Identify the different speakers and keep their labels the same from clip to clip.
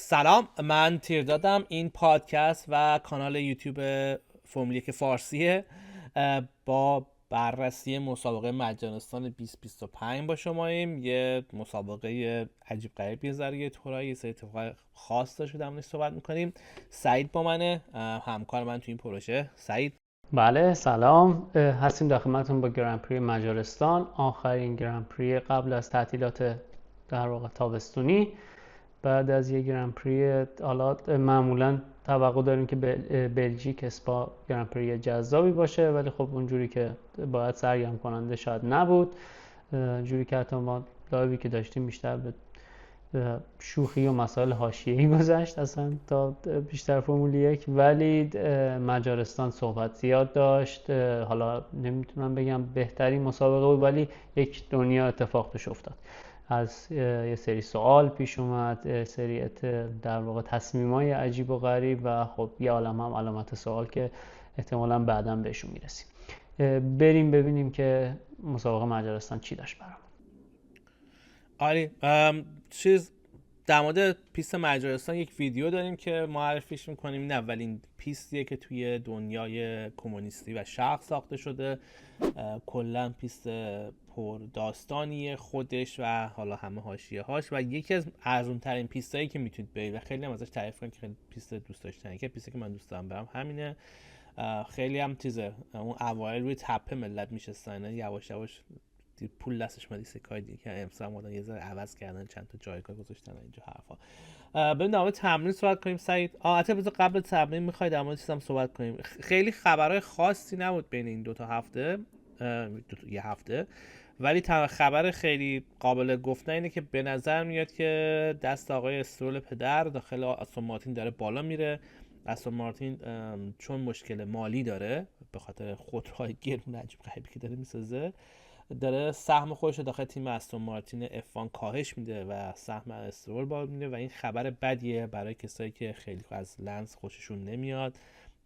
Speaker 1: سلام، من تیردادم. این پادکست و کانال یوتیوب فرمول 1 فارسیه. با بررسی مسابقه مجارستان 2025 با شماییم. یه مسابقه عجیب غریب، یه ذره یه طورایی، یه سری اتفاقای خاص داشته در موردش صحبت میکنیم. سعید با منه، همکار من تو این پروژه. سعید.
Speaker 2: بله سلام، هستیم در خدمتتون با گرانپری مجارستان، آخرین گرانپری قبل از تعطیلات در واقع تابستونی. بعد از یک گرانپری حالا معمولا توقع داریم که بلژیک اسپا گرانپری جذابی باشه، ولی خب اونجوری که باید سرگرم کننده شاید نبود. جوری که حتی ما لایوی که داشتیم بیشتر به شوخی و مسائل حاشیه‌ای گذشت اصلا تا بیشتر فرمول 1. ولی مجارستان صحبت زیاد داشت. حالا نمیتونم بگم بهترین مسابقه بود، ولی یک دنیا اتفاق توش افتاد. از یه سری سوال پیش اومد، سری در واقع تصمیمای عجیب و غریب، و خب یه عالم هم علامت سوال که احتمالاً بعداً بهشون میرسیم. بریم ببینیم که مسابقه مجارستان چی داشت برام.
Speaker 1: آره، در مورد پیست مجارستان یک ویدیو داریم که معرفیش میکنیم. این اولین پیستیه که توی دنیای کمونیستی و شرق ساخته شده. کلا پیست پر داستانیه خودش و حالا همه حاشیه هاش، و یکی از ارزون ترین پیستایی که میتونید برید و خیلی هم ازش تعریف کنم که خیلی پیست دوست داشتنی، که پیستی که من دوست دارم برم همینه. خیلی هم چیزه، اون اوایل روی تپه ملت میشستن، یواش یواش پول دستش اومد سکای دیگه که امسال مدن یه ذره عوض کردن، چند تا جایگاه گذاشتن اینجا حرفا. بریم در مورد تمرین صحبت کنیم. سعید، البته بذار قبل تمرین میخوای در مورد چیزام صحبت کنیم. خیلی خبرهای خاصی نبود بین این دو هفته، یه هفته، ولی خبر خیلی قابل گفتن اینه که به نظر میاد که دست آقای استرول پدر داخل استون مارتین داره بالا میره. استون مارتین چون مشکل مالی داره به خاطر خودروهای گرون عجیب غریبی که داره میسازه، داره سهم خودش رو داخل تیم استون مارتین F1 کاهش میده و سهم استرول بالا میده، و این خبر بدیه برای کسایی که خیلی از لنز خوششون نمیاد.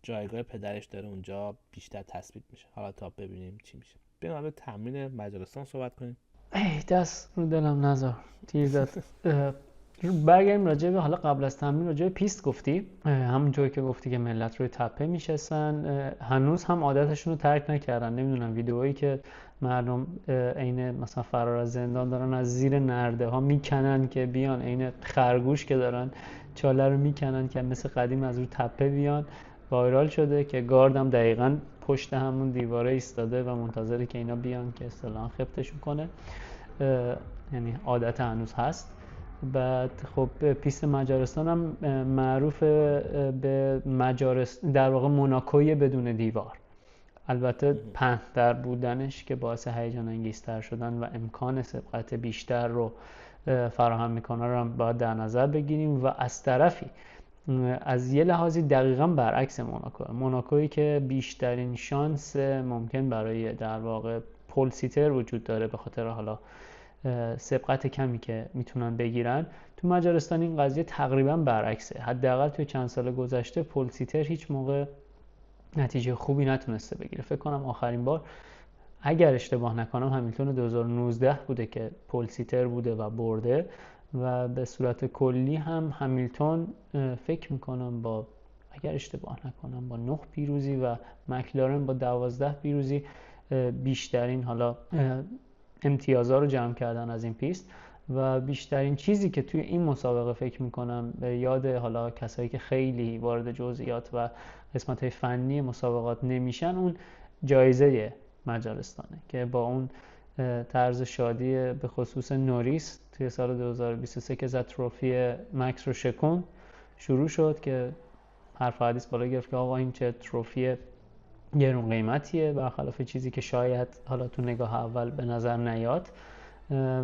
Speaker 1: جایگاه پدرش داره اونجا بیشتر تثبیت میشه. حالا تا ببینیم چی میشه. بریم حالا تمرین مجارستان صحبت کنیم.
Speaker 2: ای دست رو دلم نذار تیر داد. برگردیم راجع به، حالا قبل از تمرین راجع به پیست گفتی، همونجوری که گفتی که ملت روی تپه میشستن، هنوز هم عادتشون رو ترک نکردن. نمیدونم ویدیوهایی که مردم عین مثلا فرار از زندان دارن از زیر نرده ها میکنن که بیان، عین خرگوش که دارن چاله رو میکنن که مثل قدیم از روی تپه بیان، وایرال شده که گاردم دقیقاً پشت همون دیواره ایستاده و منتظره که اینا بیان که اصطلاحاً خفتشون کنه. یعنی عادت هنوز هست. بعد خب پیست مجارستان هم معروف به در واقع موناکوی بدون دیوار. البته پهن‌تر بودنش که باعث هیجان انگیزتر شدن و امکان سبقت بیشتر رو فراهم میکنه رو هم باید در نظر بگیریم. و از طرفی از یه لحاظی دقیقاً برعکس موناکویی که بیشترین شانس ممکن برای در واقع پول سیتر وجود داره به خاطر حالا سبقت کمی که میتونن بگیرن. تو مجارستان این قضیه تقریبا برعکسه. حداقل توی چند سال گذشته پول سیتر هیچ موقع نتیجه خوبی نتونسته بگیره. فکر کنم آخرین بار اگر اشتباه نکنم همیلتون 2019 بوده که پول سیتر بوده و برده، و به صورت کلی هم همیلتون فکر میکنم با، اگر اشتباه نکنم، با 9 پیروزی و مکلارن با 12 پیروزی بیشترین حالا امتیازها رو جمع کردن از این پیست. و بیشترین چیزی که توی این مسابقه فکر میکنم به یاد حالا کسایی که خیلی وارد جزئیات و قسمت‌های فنی مسابقات نمیشن، اون جایزه مجارستانه که با اون طرز شادی به خصوص نوریس توی سال 2023 که زد تروفی مکس رو شکون شروع شد، که حرف حدیث بالا گرفت که آقا این چه تروفی گرون قیمتیه، برخلاف چیزی که شاید حالا تو نگاه اول به نظر نیاد.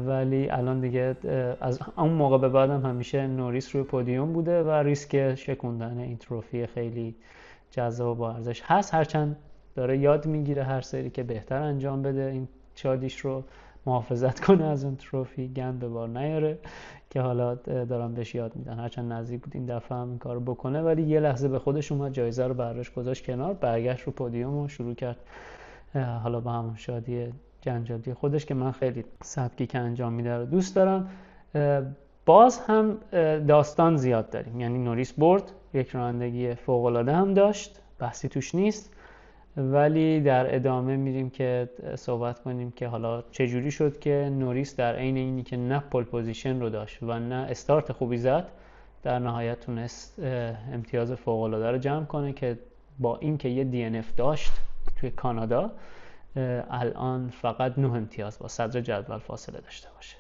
Speaker 2: ولی الان دیگه از اون موقع به بعدم همیشه نوریس روی پودیوم بوده و ریسک شکوندن این تروفی خیلی جذاب و با ارزش هست. هرچند داره یاد میگیره هر سری که بهتر انجام بده، این شادیش رو محافظت کنه از اون تروفی گند به بار نیاره، که حالا دارن بهش یاد میدن. هرچند نزدیک بود این دفعه هم این کارو بکنه، ولی یه لحظه به خودش اومد، جایزه رو برداشت گذاشت کنار، برگشت رو پودیوم و شروع کرد حالا با همون شادی جنجالی خودش که من خیلی سبکی که انجام میده رو دوست دارم. باز هم داستان زیاد داریم، یعنی نوریس برد، یک رانندگی فوق‌العاده هم داشت، بحثی توش نیست، ولی در ادامه میریم که صحبت کنیم که حالا چجوری شد که نوریس در عین اینی که نه پول پوزیشن رو داشت و نه استارت خوبی زد، در نهایت تونست امتیاز فوق‌العاده رو جمع کنه که با اینکه یه DNF داشت توی کانادا، الان فقط 9 امتیاز با صدر جدول فاصله داشته باشه.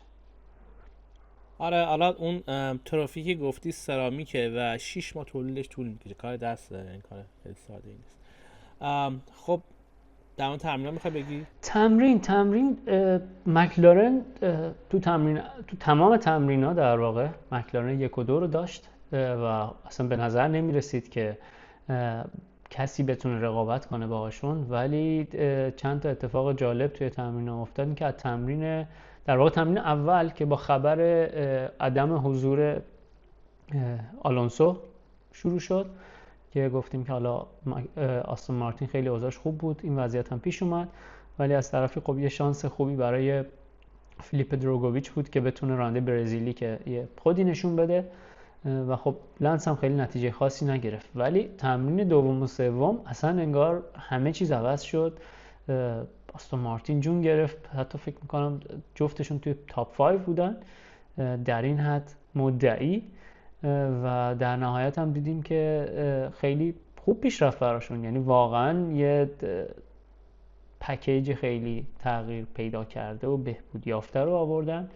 Speaker 1: آره، حالا اون تروفی که گفتی سرامیکه و 6 ماه تولیدش طول میکشه، کار دست داره، این کار خیلی ساده ای نیست. خب در مورد تمرین میخوای بگی؟
Speaker 2: تمرین مکلارن تو تمام تمرین‌ها در واقع مکلارن 1 و 2 رو داشت و اصلا به نظر نمیرسید که کسی بتونه رقابت کنه باهاشون، ولی چند تا اتفاق جالب توی تمرین‌ها افتاد که از در واقع تمرین اول که با خبر عدم حضور آلونسو شروع شد که گفتیم که حالا آستون مارتین خیلی اوضاعش خوب بود، این وضعیت هم پیش اومد، ولی از طرفی خب یه شانس خوبی برای فیلیپ دروگوویچ بود که بتونه راننده برزیلی که یه خودی نشون بده و خب لنس هم خیلی نتیجه خاصی نگرفت. ولی تمرین دوم و سوم اصلا انگار همه چیز عوض شد، آستون مارتین جون گرفت، حتی فکر میکنم جفتشون توی تاپ 5 بودن در این حد مدعی، و در نهایت هم دیدیم که خیلی خوب پیش رفت براشون، یعنی واقعا یه پکیج خیلی تغییر پیدا کرده و بهبود یافته رو آوردن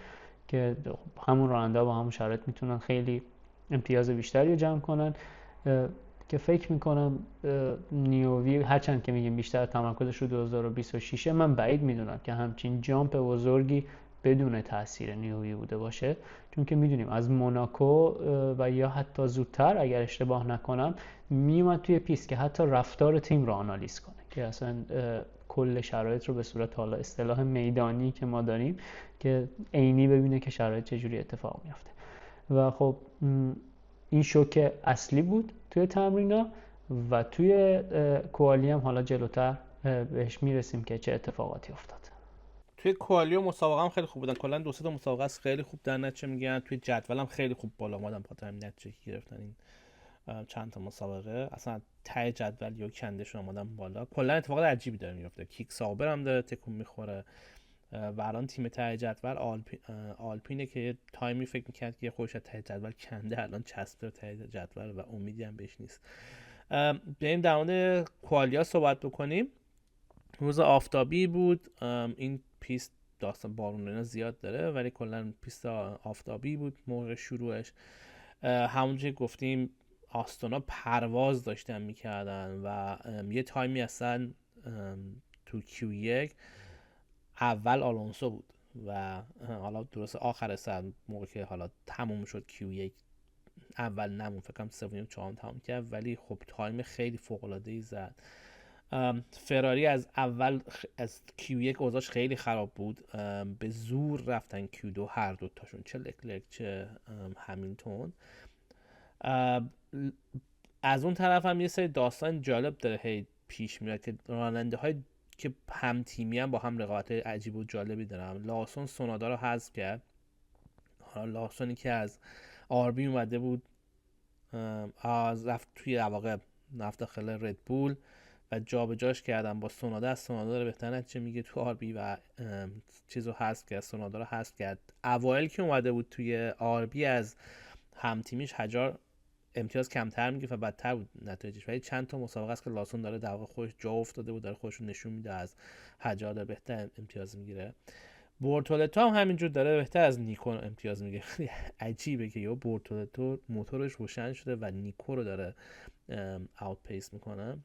Speaker 2: که همون راننده با همون شرایط میتونن خیلی امتیاز بیشتری رو جمع کنن، که فکر میکنم نیووی هرچند که میگیم بیشتر تمرکزش رو 2026 من بعید میدونم که همچین جامپ بزرگی بدون تاثیر نیووی بوده باشه، چون که میدونیم از موناکو و یا حتی زودتر اگر اشتباه نکنم میومد توی پیست که حتی رفتار تیم رو آنالیز کنه، که اصلا کل شرایط رو به صورت حالا اصطلاح میدانی که ما داریم که عینی ببینه که شرایط چجوری اتفاق میفته. و خب این شوک اصلی بود توی تمرینا و توی کوالی هم حالا جلوتر بهش میرسیم که چه اتفاقاتی افتاد.
Speaker 1: توی کوالی و مسابقه هم خیلی خوب بودن، کلا 2-3 تا مسابقه است خیلی خوب در نتیجه میگیرن، توی جدول هم خیلی خوب بالا اومدن، خاطر همین نتیجه که گرفتن این چند تا مسابقه اصلا ته جدول یا کندشون اومدن بالا. کلا اتفاقات عجیبی داره میفته، کیک سابر هم داره تکون میخوره و الان تیم ته جدول آلپینه که یه تایمی فکر میکرد که خودش ته جدول کنده، الان چسبه ته جدول و امیدی هم بهش نیست. بیایم در مورد کوالیا صحبت بکنیم. روز آفتابی بود، این پیست داستان بارون اینا زیاد داره ولی کلا پیست آفتابی بود موقع شروعش. همونجوری گفتیم آستونا پرواز داشتن میکردن و یه تایمی اصلا تو Q1 اول آلونسو بود و حالا درست آخر سر موقع که حالا تموم شد Q1 اول نمون، فکر کنم سوم چهارم تموم کرد، ولی خب تایم خیلی فوق العاده ای زد. فراری از اول از Q1 اوضاعش خیلی خراب بود، به زور رفتن Q2 هر دو تاشون، چه لکلرک چه همیلتون. از اون طرف هم یه سری داستان جالب داره هی پیش میاد که راننده های که هم تیمی هم با هم رقابت عجیب و جالبی دارن. لاسون سونادا رو حذف کرد، لاسونی که از آربی اومده بود از رفت توی واقع رفت داخل ردبول و جابجاش کردن با سونادا، از سونادا رو بهتر نتیجه میگه تو آربی و چیزو حذف کرد، سونادا رو حذف کرد. اوایل که اومده بود توی آربی از هم تیمیش هجار امتیاز کمتر میگه و بدتر بود نتایجش، ولی چند تا مسابقه است که لاسون داره در واقع خودش جا افتاده بود، داره خودش رو نشون میده از هجار داره بهتر امتیاز میگیره. بورتولتو هم همینجور داره بهتر از نیکو امتیاز میگیره. خیلی عجیبه که یا بورتولتو موتورش روشن شده و نیکو رو داره اوت پیس میکنه.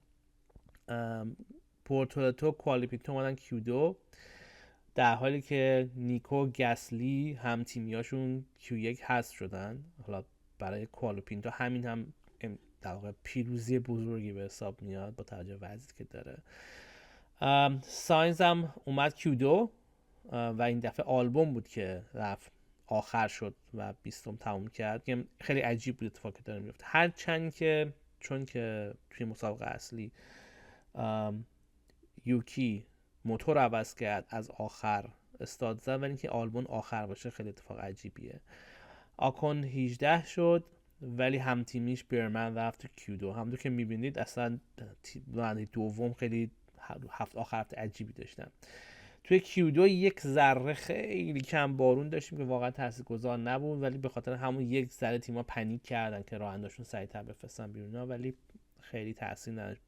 Speaker 1: بورتولتو کوالیپیتو اومدن Q2 در حالی که نیکو گسلی هم تیمیاشون Q1 حذف شدن. حالا برای کوالوپینتو همین هم در واقع پیروزی بزرگی به حساب میاد با توجه به وضعیتی که داره. ساینز هم اومد Q2 و این دفعه آلبوم بود که رفت آخر شد و 20م تموم کرد. خیلی عجیب بود اتفاقی داره میفته، هرچند که چون که توی مسابقه اصلی یوکی موتور عوض کرد از آخر استاد زد، ولی اینکه آلبوم آخر باشه خیلی اتفاق عجیبیه. آکون 18 شد، ولی هم تیمیش برمن رفت تو کیودو. همونطور که میبینید اصلا راننده دوم خیلی آخر هفته عجیبی داشتن. توی کیودو یک ذره خیلی کم بارون داشتیم که واقعا تاثیرگذار نبود، ولی به خاطر همون یک ذره تیم‌ها پنیک کردن که راننده‌شون سریعتر بفرستن بیرون، ولی خیلی تاثیر نداشت،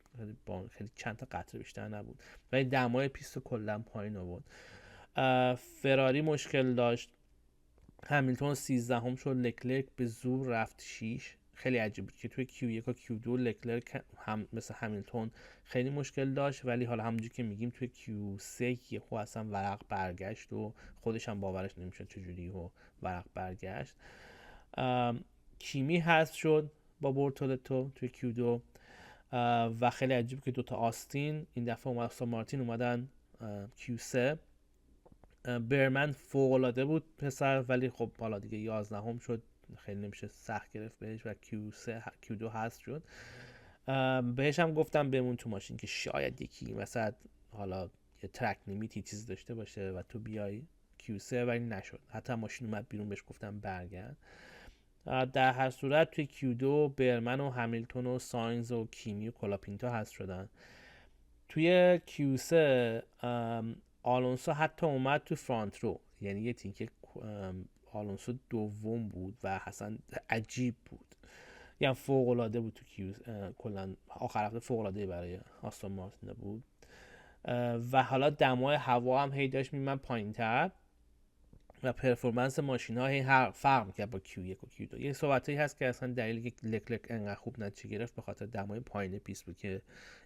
Speaker 1: خیلی چند تا قطره بیشتر نبود، ولی دمای پیست کلا پایین آورد. فراری مشکل داشت، همیلتون 13 هم شد، لکلرک به زور رفت 6. خیلی عجیب بود که توی Q1 و Q2 لکلرک هم مثل همیلتون خیلی مشکل داشت، ولی حالا همونجوری که میگیم توی Q3 یهو اصلا ورق برگشت و خودش هم باورش نمیشد چجوری یهو ورق برگشت. کیمی حذف شد با بورتولتو توی Q2 و خیلی عجیب که دوتا آستین این دفعه اومد، آستون مارتین اومدن Q3. برمن فوق‌العاده بود پسر، ولی خب حالا دیگه 11 هم شد، خیلی نمیشه سخت گرفت بهش و Q2 هست شد. بهش هم گفتم بمون تو ماشین که شاید یکی مثلا حالا یه ترک لیمیتی چیز داشته باشه و تو بیای Q3، ولی نشد. حتی ماشین اومد بیرون، بهش گفتم برگرد. در هر صورت توی Q2 برمن و همیلتون و ساینز و کیمی و کلاپینتا هست شدن. توی Q3 آلونسو حتی اومد تو فرانت رو، یعنی یه تیم که آلونسو دوم بود و حسن عجیب بود، یعنی فوق العاده بود تو کلا آخر هفته فوق العاده برای آستون مارتین بود. و حالا دمای هوا هم هی داشت میمد پایین‌تر و پرفورمنس ماشینا هی فرق می‌کرد با Q1 و Q2. یه صحبتایی هست که اصلا دلیلی که لکلرک انقدر خوب نتیجه گرفت به خاطر دمای پایین پیست بود که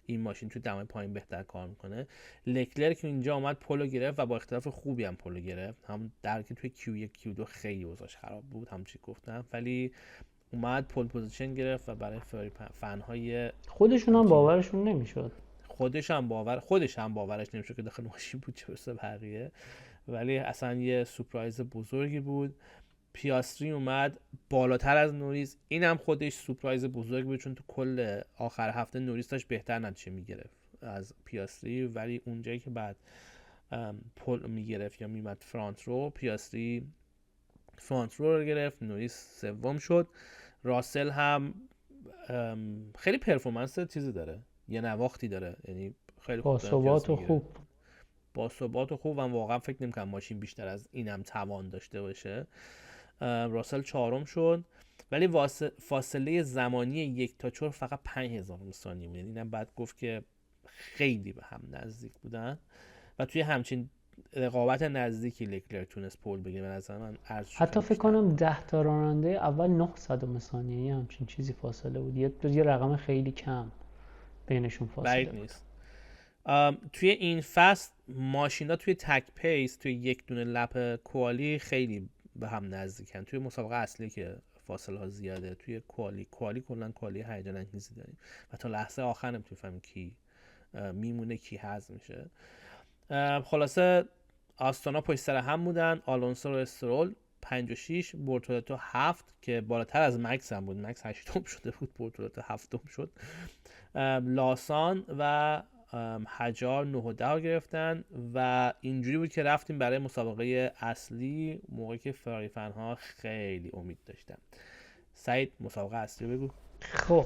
Speaker 1: این ماشین تو دمای پایین بهتر کار میکنه. لکلرک اینجا اومد پولو گرفت و با اختلاف خوبی هم پولو گرفت، هم در که توی Q1 Q2 خیلی اوضاعش خراب بود همونجوری گفتم، ولی اومد پول پوزیشن گرفت و برای فراری فن‌های
Speaker 2: خودشون هم باورشون نمیشد.
Speaker 1: خودش هم باورش نمیشد که داخل ماشین بود، چه برسه بقیه. ولی اصلا یه سورپرایز بزرگی بود. پیاستری اومد بالاتر از نوریس، این هم خودش سورپرایز بزرگ بود، چون تو کل آخر هفته نوریس داشت بهتر نتیجه میگرفت از پیاستری، ولی اونجایی که بعد پول میگرفت یا میمد فرانت رو، پیاستری فرانت رو گرفت، نوریس سوم شد. راسل هم خیلی پرفورمنس چیزی داره، یه نواختی داره، یعنی خیلی خوب
Speaker 2: با ثبات و خوب
Speaker 1: و واقعا فکر نمی‌کنم ماشین بیشتر از اینم توان داشته باشه. راسل چهارم شد، ولی فاصله زمانی یک تا 4 فقط 5000 ثانیه بود، یعنی اینم بعد گفت که خیلی به هم نزدیک بودن و توی همچین رقابت نزدیکی لکلرک تونست پول بگیره. به نظر من
Speaker 2: حتی فکر کنم 10 تا راننده اول 900 ثانیه همچین چیزی فاصله بود، یه رقم خیلی کم بینشون فاصله بود.
Speaker 1: نیست. توی این فصل ماشینا توی تک پیس توی یک دونه لپ کوالی خیلی به هم نزدیکن. توی مسابقه اصلی که فاصله ها زیاده، توی کوالی کلا کوالی هیجان انگیزی داریم و تا لحظه آخر نمیتونی فهمی کی میمونه کی حذف میشه. خلاصه آستونا پشت سر هم بودن، آلونسو و استرول 5 و 6، بورتولتو 7 که بالاتر از مکس هم بود، مکس 8م شده بود، بورتولتو 7م شد. لاسان و حجار 9 و 10 گرفتن و اینجوری بود که رفتیم برای مسابقه اصلی، موقعی که فراری فنها خیلی امید داشتن. سعید مسابقه اصلی بگو.
Speaker 2: خب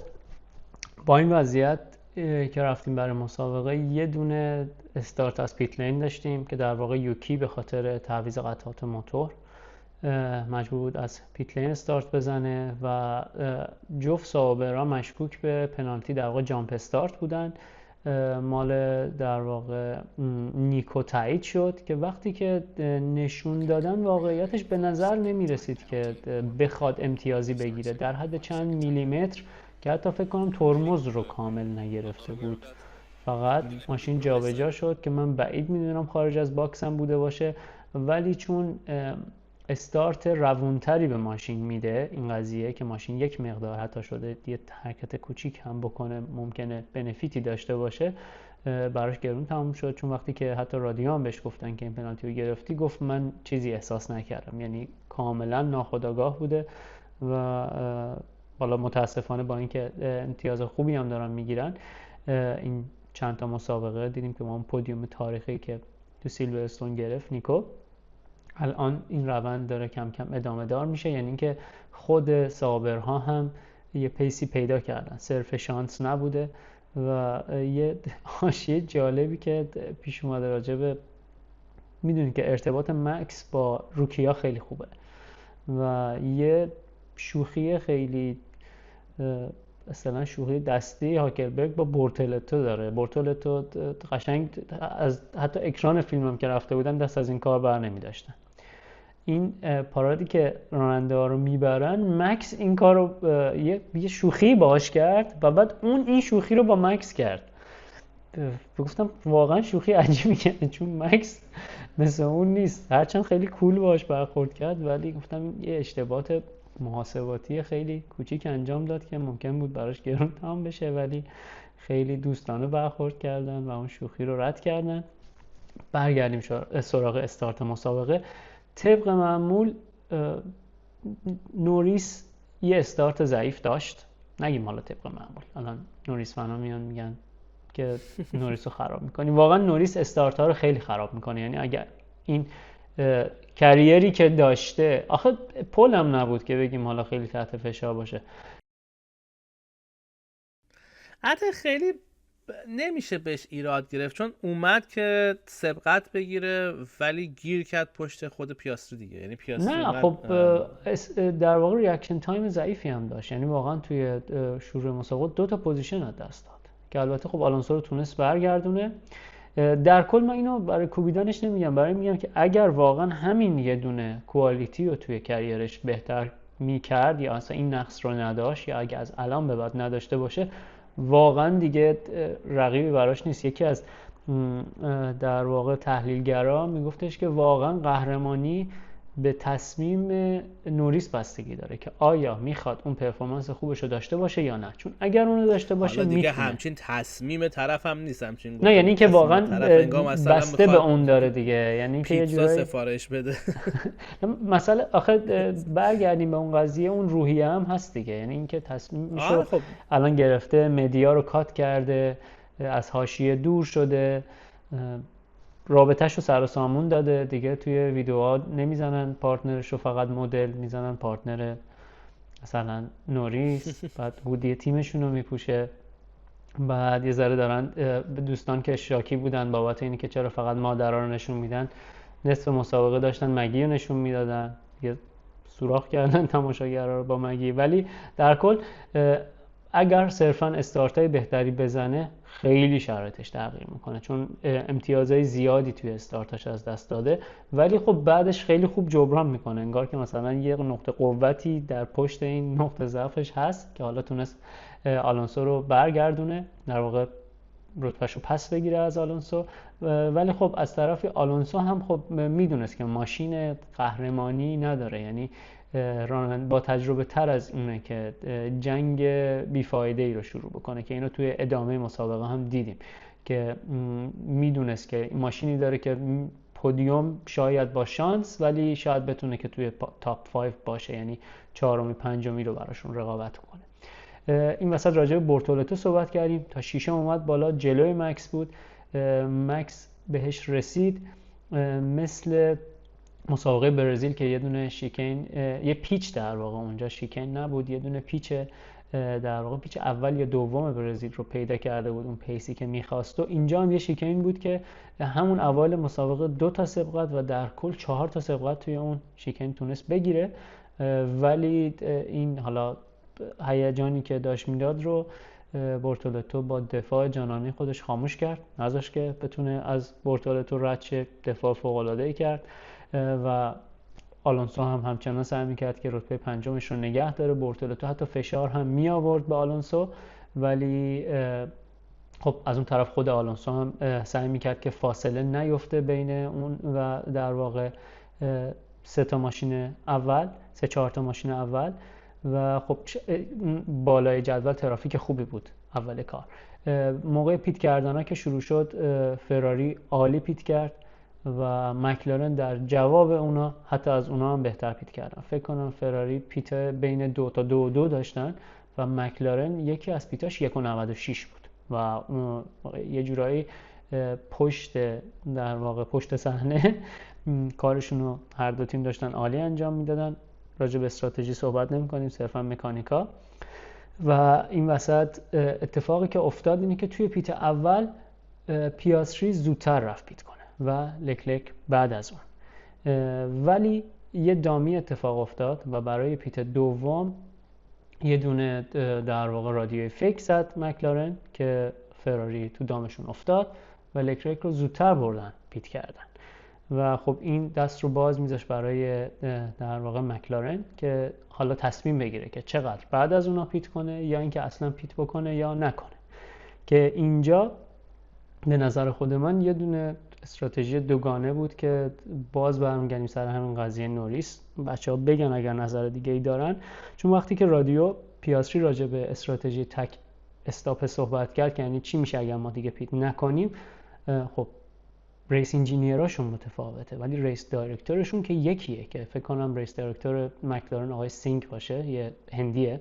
Speaker 2: با این وضعیت که رفتیم برای مسابقه، یه دونه استارت از پیت لین داشتیم که در واقع یوکی به خاطر تعویض قطعات موتور مجبور بود از پیت لین استارت بزنه و جفت سابرا مشکوک به پنالتی در واقع جامپ استارت بودن. مال در واقع نیکو تایید شد که وقتی که نشون دادن واقعیتش به نظر نمی رسید که بخواد امتیازی بگیره، در حد چند میلیمتر که حتی فکر کنم ترمز رو کامل نگرفته بود، فقط ماشین جابجا شد که من بعید میدونم خارج از باکسم بوده باشه، ولی چون استارت روونتری به ماشین میده این قضیه که ماشین یک مقدار حتی شده یه حرکت کوچیک هم بکنه ممکنه بنفیتی داشته باشه، براش گرون تموم شد. چون وقتی که حتی رادیو هم بهش گفتن که این پنالتی رو گرفتی، گفت من چیزی احساس نکردم، یعنی کاملا ناخودآگاه بوده و حالا متاسفانه با اینکه امتیاز خوبی هم دارن میگیرن، این چند تا مسابقه دیدیم که ما اون پودیوم تاریخی که تو سیلورستون گرفت نیکو، الان این روند داره کم کم ادامه دار میشه، یعنی اینکه خود سابرها هم یه پیسی پیدا کردن، صرف شانس نبوده. و یه حاشیه جالبی که پیش اومده راجع به، میدونید که ارتباط مکس با روکیا خیلی خوبه و یه شوخی خیلی مثلا شوخی دستی هاکربرگ با بورتولتو داره. بورتولتو قشنگ از حتی اکران فیلم هم که رفته بودن دست از این کار بر نمی داشتن. این پارادی که راننده ها رو میبرن، مکس این کار رو یه شوخی باش کرد و بعد اون این شوخی رو با مکس کرد. گفتم واقعا شوخی عجیبی کرد، چون مکس مثل اون نیست، هرچند خیلی کول باش برخورد کرد، ولی گفتم یه اشتباهات محاسباتی خیلی کوچیک انجام داد که ممکن بود براش گرون تمام بشه، ولی خیلی دوستانه برخورد کردن و اون شوخی رو رد کردن. برگردیم سراغ استارت مسابقه. طبق معمول نوریس یه استارت ضعیف داشت، نگیم حالا طبق معمول، الان نوریس فنا میان میگن که نوریس رو خراب میکنی. واقعا نوریس استارت ها رو خیلی خراب میکنه، یعنی اگر این کریری که داشته، آخه پول هم نبود که بگیم حالا خیلی تحت فشار باشه.
Speaker 1: حتی خیلی نمیشه بهش ایراد گرفت، چون اومد که سبقت بگیره ولی گیر کرد پشت خود پیاستری دیگه. یعنی پیاستری
Speaker 2: نه خب در واقع ریاکشن تایم ضعیفی هم داشت، یعنی واقعا توی شروع مسابقه 2 تا پوزیشن از دست داد که البته خب آلونسو رو تونست برگردونه. در کل من اینو برای کوبیدنش نمیگم، برای میگم که اگر واقعا همین یه دونه کوالیتی رو توی کریرش بهتر میکرد یا اصلا این نقص رو نداشت، یا اگه از الان به بعد نداشته باشه، واقعا دیگه رقیبی براش نیست. یکی از در واقع تحلیلگرا میگفتش که واقعا قهرمانی به تصمیم نوریس بستگی داره که آیا میخواد اون پرفورمنس خوبش رو داشته باشه یا نه، چون اگر اونو داشته باشه
Speaker 1: دیگه
Speaker 2: میتونه.
Speaker 1: همچین تصمیم طرف هم نیست، همچین
Speaker 2: نه یعنی که واقعا بسته به
Speaker 1: اون
Speaker 2: اون داره دیگه، یعنی که یه
Speaker 1: جورایی سفارش بده.
Speaker 2: مثلا آخه برگردیم به اون قضیه، اون روحیه هم هست دیگه، یعنی اینکه تصمیمشو
Speaker 1: خب.
Speaker 2: الان گرفته، مدیا رو کات کرده، از حاشیه دور شده، رابطه‌ش رو سر و سامون داده دیگه. توی ویدیوها نمیزنن پارتنرش رو، فقط مدل میزنن پارتنر مثلا نوریس، بعد هودی تیمشون رو میپوشه. بعد یه ذره دارن دوستان که شاکی بودن بابت اینی که چرا فقط مادرها رو نشون میدن، نصف مسابقه داشتن مگی رو نشون میدادن، یه سوراخ کردن تماشاگرها رو با مگی. ولی در کل اگر صرفا استارتای بهتری بزنه خیلی شرایطش تغییر میکنه، چون امتیازهای زیادی توی استارتاش از دست داده، ولی خب بعدش خیلی خوب جبران میکنه، انگار که مثلا یه نقطه قوتی در پشت این نقطه ضعفش هست که حالا تونست آلونسو رو برگردونه، در واقع رتبهش رو پس بگیره از آلونسو. ولی خب از طرفی آلونسو هم خب میدونست که ماشین قهرمانی نداره، یعنی با تجربه تر از اونه که جنگ بیفایده ای رو شروع بکنه، که اینو توی ادامه مسابقه هم دیدیم که میدونست که ماشینی داره که پودیوم شاید با شانس، ولی شاید بتونه که توی تاپ 5 باشه، یعنی چهارمی پنجمی رو براشون رقابت کنه. این وسط راجع به بورتولتو صحبت کردیم، تا شیشم اومد بالا، جلوی مکس بود، مکس بهش رسید. مثل مسابقه برزیل که یه دونه شیکین، یه پیچ در واقع اونجا شیکین نبود، یه دونه پیچ در واقع پیچ اول یا دوم برزیل رو پیدا کرده بود، اون پیسی که میخواست. و اینجا هم یه شیکین بود که همون اول مسابقه 2 تا سبقت و در کل 4 تا سبقت توی اون شیکین تونست بگیره، ولی این حالا هیجانی که داشت میداد رو بورتولتو با دفاع جانانه خودش خاموش کرد، نذاشت که بتونه از بورتولتو رد شه، دفاع فوق‌العاده‌ای کرد. و آلونسو هم همچنان سعی میکرد که رتبه پنجمش رو نگه داره. بورتولتو حتی فشار هم می آورد به آلونسو، ولی خب از اون طرف خود آلونسو هم سعی میکرد که فاصله نیفته بین اون و در واقع 3 تا ماشین اول، 3-4 تا ماشین اول. و خب بالای جدول ترافیک خوبی بود اول کار. موقع پیت کردن ها که شروع شد، فراری عالی پیت کرد و مکلارن در جواب اونا حتی از اونا هم بهتر پیت کردن. فکر کنم فراری پیت بین 2 تا 2.2 داشتن و مکلارن یکی از پیتاش 1.96 بود و یه جورایی پشت در واقع پشت صحنه کارشون رو هر دو تیم داشتن عالی انجام میدادن. راجع به استراتژی صحبت نمی کنیم، صرفا مکانیکا. و این وسط اتفاقی که افتاد اینه که توی پیت اول پیاستری زودتر رفت پیت کنه و لکلک بعد از اون. ولی یه دامی اتفاق افتاد و برای پیت دوم یه دونه در واقع رادیوی فیک زد مکلارن که فراری تو دامشون افتاد و لکلک رو زودتر بردن پیت کردن و خب این دست رو باز میذاشت برای در واقع مکلارن که حالا تصمیم بگیره که چقدر بعد از اونا پیت کنه یا اینکه اصلا پیت بکنه یا نکنه. که اینجا به نظر خود من یه دونه استراتژی دوگانه بود که باز برمیگردیم سر همین قضیه نوریس. بچه‌ها بگن اگر نظر دیگه ای دارن، چون وقتی که رادیو پیاستری راجع به استراتژی تک استاپ صحبت کرد که یعنی چی میشه اگر ما دیگه پیت نکنیم، خب ریس انجینیراشون متفاوته ولی ریس دایرکتورشون که یکیه که فکر کنم ریس دایرکتور مکلارن آقای سینگ باشه، یه هندیه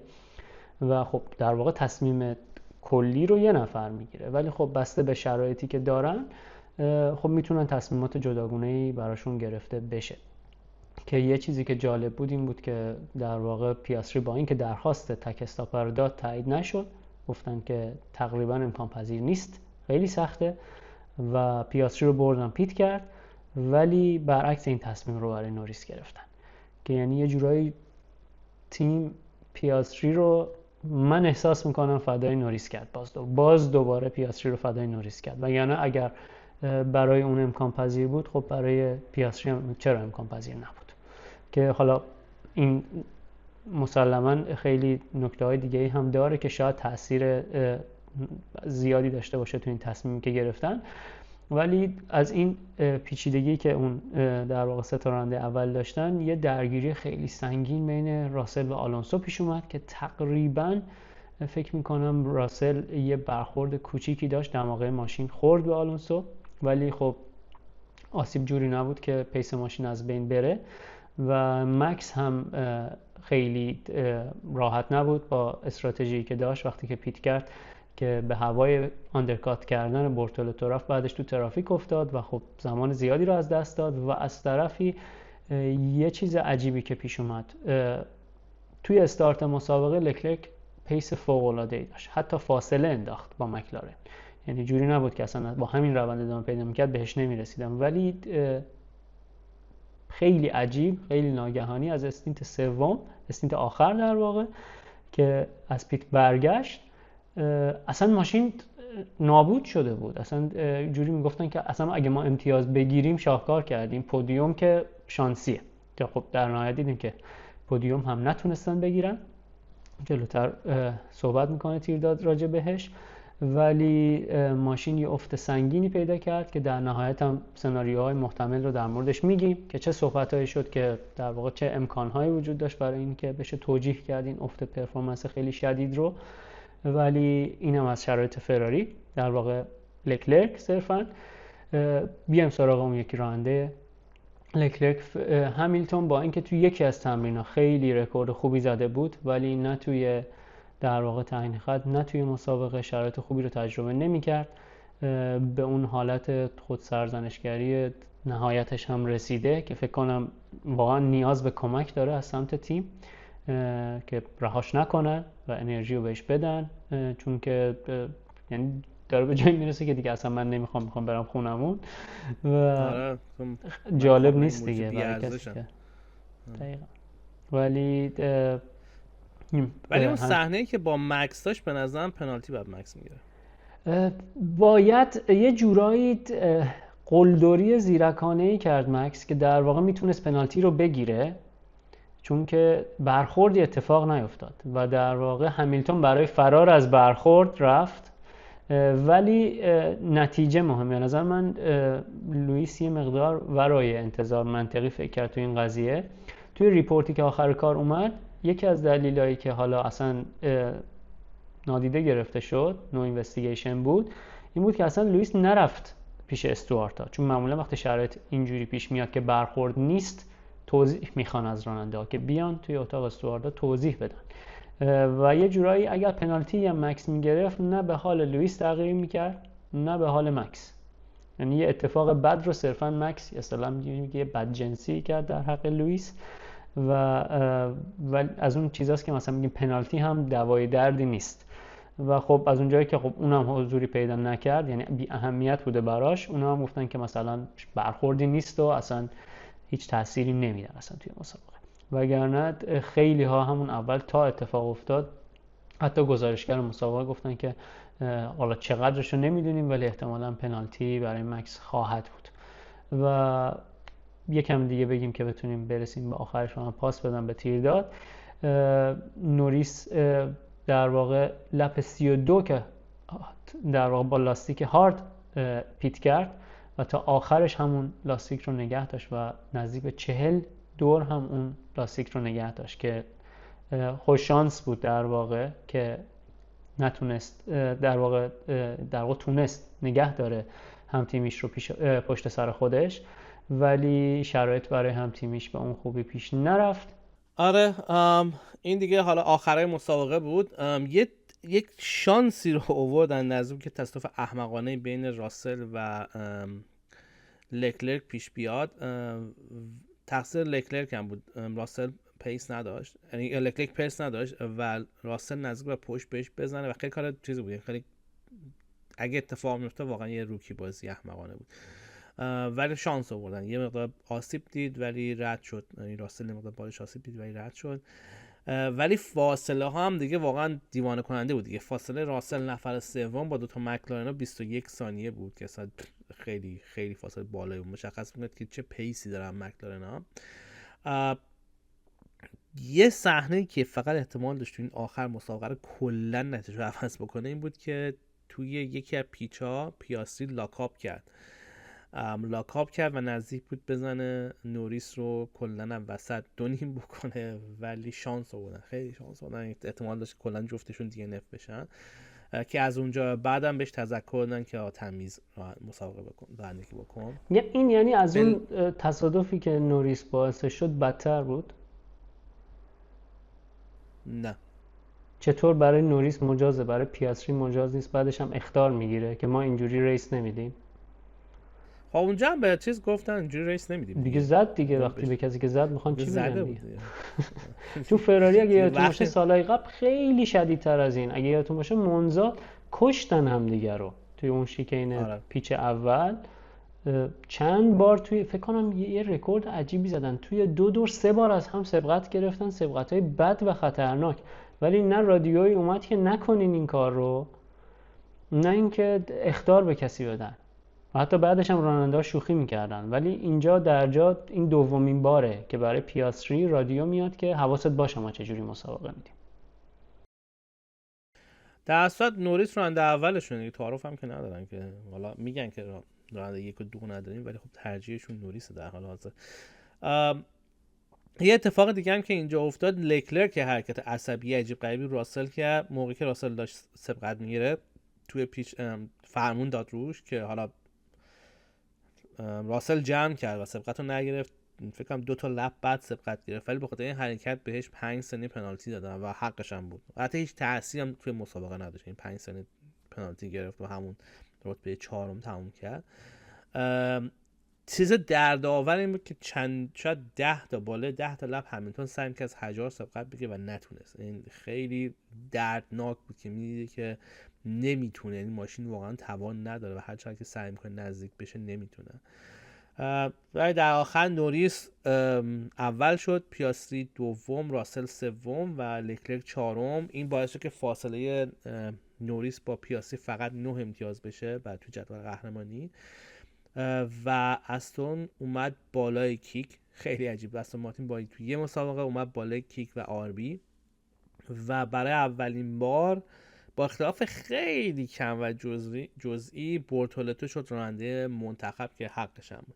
Speaker 2: و خب در واقع تصمیم کلی رو یه نفر میگیره ولی خب بسته به شرایطی که دارن خب میتونن تصمیمات جداگونه‌ای براشون گرفته بشه. که یه چیزی که جالب بود این بود که در واقع پیاستری با اینکه درخواست تک استاپر داد تایید نشد، گفتن که تقریبا امکان پذیر نیست، خیلی سخته و پیاستری رو بردن پیت کرد ولی برعکس این تصمیم رو برای نوریس گرفتن که یعنی یه جورایی تیم پیاستری رو من احساس میکنم فدای نوریس کرد. باز دوباره پیاستری رو فدای نوریس کرد و یعنی اگر برای اون امکان پذیر بود خب برای پیاستری هم چرا امکان پذیر نبود. که حالا این مسلماً خیلی نکته‌های دیگه‌ای هم داره که شاید تاثیر زیادی داشته باشه تو این تصمیمی که گرفتن، ولی از این پیچیدگی که اون در واقع سه تا راننده اول داشتن یه درگیری خیلی سنگین بین راسل و آلونسو پیش اومد که تقریباً فکر میکنم راسل یه برخورد کوچیکی داشت، دماغه ماشین خورد به آلونسو ولی خب آسیب جوری نبود که پیس ماشین از بین بره و مکس هم خیلی راحت نبود با استراتژی که داشت وقتی که پیت کرد که به هوای آندرکات کردن بورتولتو رفت، بعدش تو ترافیک افتاد و خب زمان زیادی رو از دست داد. و از طرفی یه چیز عجیبی که پیش اومد توی استارت مسابقه لکلک پیس فوق‌العاده‌ای داشت، حتی فاصله انداخت با مکلارن، یعنی جوری نبود که اصلا با همین روند ادامه پیدا می‌کرد بهش نمی‌رسیدم، ولی خیلی عجیب، خیلی ناگهانی از استینت سوم، استینت آخر در واقع که از پیت برگشت، اصلا ماشین نابود شده بود. اصلا جوری میگفتن که اصلا اگه ما امتیاز بگیریم شاهکار کردیم، پودیوم که شانسیه. که خب در نهایت دیدیم که پودیوم هم نتونستن بگیرن، جلوتر صحبت میکنه تیرداد راجع بهش، ولی ماشین یه افت سنگینی پیدا کرد که در نهایت هم سناریوهای محتمل رو در موردش میگیم که چه صحبتایی شد که در واقع چه امکانهایی وجود داشت برای این که بشه توجیه کرد این افت پرفورمنس خیلی شدید رو. ولی اینم از شرایط فراری، در واقع لکلرک صرفاً. بیایم سراغ اون یکی راننده لکلرک. همیلتون با اینکه توی یکی از تمرین‌ها خیلی رکورد خوبی زده بود ولی نه توی در واقع تعیین خط نه توی مسابقه شرایط خوبی رو تجربه نمی‌کرد. به اون حالت خود سرزنشگری نهایتش هم رسیده که فکر کنم واقعا نیاز به کمک داره از سمت تیم که رهاش نکنن و انرژی رو بهش بدن، چون که یعنی داره به جایی میرسه که دیگه اصلا من میخوام برم خونمون و جالب نیست دیگه برای کسی که دقیقا. ولی
Speaker 1: اون صحنه‌ای که با مکس داشت به نظرم پنالتی بعد مکس میگیره.
Speaker 2: باید یه جورایی قلدری زیرکانه‌ای کرد مکس که در واقع میتونست پنالتی رو بگیره، چون که برخوردی اتفاق نیفتاد و در واقع همیلتون برای فرار از برخورد رفت. ولی نتیجه مهمه. نظر من لوئیس یه مقدار ورای انتظار منطقی فکر کرد تو این قضیه. توی ریپورتی که آخر کار اومد، یکی از دلایلی که حالا اصلا نادیده گرفته شد، نو اینوستیگیشن بود، این بود که اصلا لوئیس نرفت پیش استوارتا، چون معمولا وقتی شرایط اینجوری پیش میاد که برخورد نیست توضیح میخوان از راننده که بیان توی اتاق استواردا توضیح بدن و یه جورایی اگر پنالتی یا مکس میگرفت نه به حال لوئیس تغییر میکرد نه به حال مکس، یعنی یه اتفاق بد رو صرفا مکس اصلا یه بدجنسی کرد در حق لوئیس و از اون چیزاست که مثلا میگیم پنالتی هم دوای دردی نیست و خب از اونجایی که خب اونم حضوری پیدا نکرد، یعنی بی اهمیت بوده براش، اونا هم گفتن که مثلا برخوردی نیست و اصلا هیچ تأثیری نمیده اصلا توی مسابقه. وگرنه خیلی ها همون اول تا اتفاق افتاد، حتی گزارشگر مسابقه گفتن که حالا چقدرش رو نمیدونیم ولی احتمالاً پنالتی برای مکس خواهد بود. و یکم دیگه بگیم که بتونیم برسیم به آخرش و هم پاس بدم به تیرداد. نوریس در واقع لپ 32 که در واقع با لاستیک هارد پیت کرد و تا آخرش همون لاستیک رو نگه داشت و نزدیک به 40 دور هم اون لاستیک رو نگه داشت که خوش شانس بود در واقع که نتونست در واقع تونست نگه داره هم تیمیش رو پشت سر خودش، ولی شرایط برای هم تیمیش به اون خوبی پیش نرفت.
Speaker 1: آره این دیگه حالا آخرای مسابقه بود. یک شانسی رو آوردن نظر که تصادف احمقانه بین راسل و لکلرک پیش بیاد. تقصیر لکلرک هم بود، راسل پیس نداشت، یعنی لکلرک پیس نداشت و راسل نزدیک به پشت بهش بزنه و خیلی کار چیزی بود، خیلی اگه اتفاق میفته واقعا یه روکی بازی احمقانه بود. ولی شانس آوردن، یه مقدار آسیب دید ولی رد شد، یعنی راسل مقدار بالش آسیب دید ولی رد شد. ولی فاصله ها هم دیگه واقعا دیوانه کننده بود دیگه. فاصله راسل نفر سوم با دوتا مکلارن 21 ثانیه بود که اصلا خیلی خیلی فاصله بالایی بود. مشخص می‌کرد که چه پیسی دارن مکلارن ها. یه صحنه که فقط احتمال داشت این آخر مسابقه رو کلا نتیجه عوض بکنه این بود که توی یکی از پیچا پیاستری لاکاپ کرد و نزدیک بود بزنه نوریس رو کلا وسط دونیم بکنه، ولی شانس آوردن، خیلی شانس آوردن. احتمال داشت کلا جفتشون دی ان اف بشن که از اونجا بعدم بهش تذکر دادن که تمیز مسابقه بکن.
Speaker 2: این یعنی از اون تصادفی که نوریس باعث شد بدتر بود؟
Speaker 1: نه.
Speaker 2: چطور برای نوریس مجازه، برای پیاستری مجاز نیست، بعدش هم اخطار میگیره که ما اینجوری ریس نمیدیم؟
Speaker 1: خب اونجا هم به چیز گفتن اینجوری ریس نمیدیم
Speaker 2: دیگه زد دیگه، وقتی به کسی که زد میخوان چی بگن دیگه. تو فراری اگه یادتون باشه سالهای قبل خیلی شدیدتر از این، اگه یادتون باشه مونزا کشتن هم دیگه رو توی اون شیکین پیچ اول چند بار توی فکر کنم یه رکورد عجیبی زدن، توی 2 دور 3 بار از هم سبقت گرفتن، سبقت‌های بد و خطرناک، ولی نه رادیویی اومد که نکنین این کار رو، نه اینکه اخطار به کسی بدن و حتی بعدش هم راننده‌ها شوخی میکردن. ولی اینجا در جا این دومین باره که برای پیاستری رادیو میاد که حواست باشه ما چجوری مسابقه میدیم.
Speaker 1: در اصل نوریس راننده اولشون دیگه، تعارف هم که ندارن که حالا میگن که راننده 1 و 2 نداریم، ولی خب ترجیحشون نوریس در حال حاضر. یه اتفاق دیگه هم که اینجا افتاد، لکلرک که حرکت عصبی عجیب غریبی راسل که موقعی که راسل داشت سبقت میگیره توی پیچ فرمون داد روش که حالا راسل جمع کرد و سبقت رو نگرفت، فکر کنم 2 تا لپ بعد سبقت گرفت، ولی به خاطر این حرکت بهش 5 ثانیه پنالتی دادن و حقش هم بود. حتی هیچ تأثیری هم توی مسابقه نداشت، این 5 ثانیه پنالتی گرفت و همون رتبه 4م تموم کرد. چیز دردآور این بود که شاید 10 تا بالای 10 تا لپ همیلتون سعی می‌کرد از حجار سبقت بگیره و نتونست. این خیلی دردناک بود که می‌دیدی که نمیتونه، این ماشین واقعا توان نداره و هر چقدر که سعی میکنه نزدیک بشه نمیتونه. ولی در آخر نوریس اول شد، پیاستری دوم، راسل سوم و لکلرک چهارم. این باعث شد که فاصله نوریس با پیاستری فقط 9 امتیاز بشه بعد تو جدول قهرمانی و استون اومد بالای کیک. خیلی عجیب، استون مارتین با تو یه مسابقه اومد بالای کیک و آربی و برای اولین بار با اختلاف خیلی کم و جزئی بورتولتو شد راننده منتخب که حقش هم بود.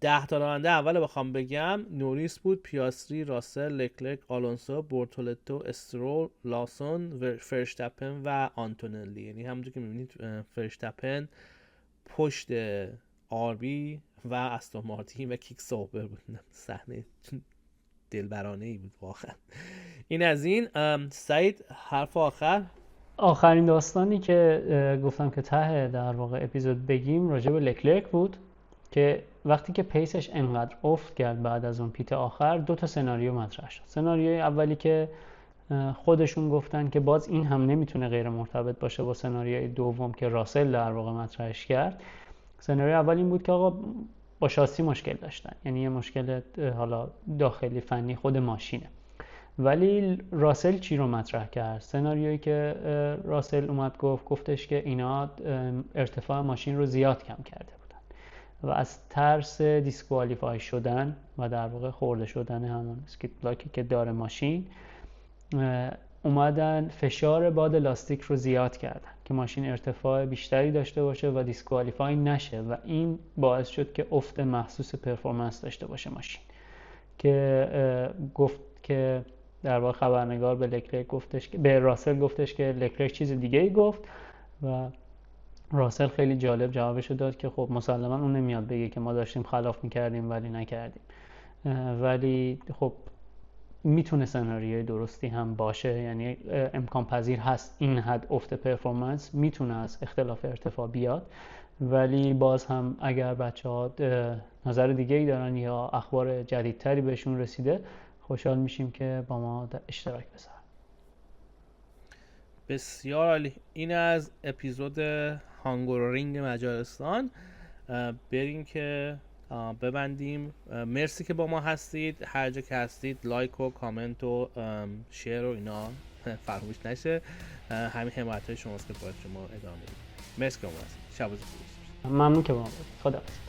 Speaker 1: 10 تا راننده اول بخوام بگم نوریس بود، پیاستری، راسل، لکلرک، آلونسو، بورتولتو، استرول، لاسون، فرشتپن و آنتونلی. یعنی همونجور که میبینید فرشتپن پشت آربی و استون مارتین و کیک سوبر بود. صحنه دلبرانه ای بود واقعا. این از این. سعید حرف آخر.
Speaker 2: آخرین داستانی که گفتم که ته در واقع اپیزود بگیم راجع به لکلرک بود که وقتی که پیسش انقدر افت کرد بعد از اون پیت آخر 2 تا سناریو مطرح شد. سناریوی اولی که خودشون گفتن که باز این هم نمیتونه غیر مرتبط باشه با سناریوی دوم که راسل در واقع مطرحش کرد. سناریوی اول این بود که آقا با شاسی مشکل داشتن، یعنی یه مشکل حالا داخلی فنی خود ماشینه. ولی راسل چی رو مطرح کرد؟ سناریویی که راسل اومد گفتش که اینا ارتفاع ماشین رو زیاد کم کرده بودن و از ترس دیسکوالیفای شدن و در واقع خورده شدن همون اسکیت بلاکی که داره ماشین اومدن فشار باد لاستیک رو زیاد کردن که ماشین ارتفاع بیشتری داشته باشه و دیسکوالیفای نشه و این باعث شد که افت محسوس پرفورمنس داشته باشه ماشین. که گفت که در واقع خبرنگار به لکلرک گفتش که به راسل گفتش که لکلرک چیز دیگه ای گفت و راسل خیلی جالب جوابشو داد که خب مسلما اون نمیاد بگه که ما داشتیم خلاف میکردیم ولی نکردیم، ولی خب میتونه سناریوی درستی هم باشه، یعنی امکان پذیر هست این حد افت پرفورمنس میتونه از اختلاف ارتفاع بیاد، ولی باز هم اگر بچه‌ها نظر دیگه ای دارن یا اخبار جدیدتری بهشون رسیده خوشحال میشیم که با ما در اشتراک بذارن.
Speaker 1: بسیار عالی. این از اپیزود هانگرورینگ مجارستان. بریم که ببندیم. مرسی که با ما هستید. هر جا که هستید لایک و کامنت و شیر و اینا فراموش نشه. همین حمایت های شماست که باید شما ادامه بدید. مرسی که با ما هستید. شب و روز خوش.
Speaker 2: ممنون که با ما بودید. خدا حافظ.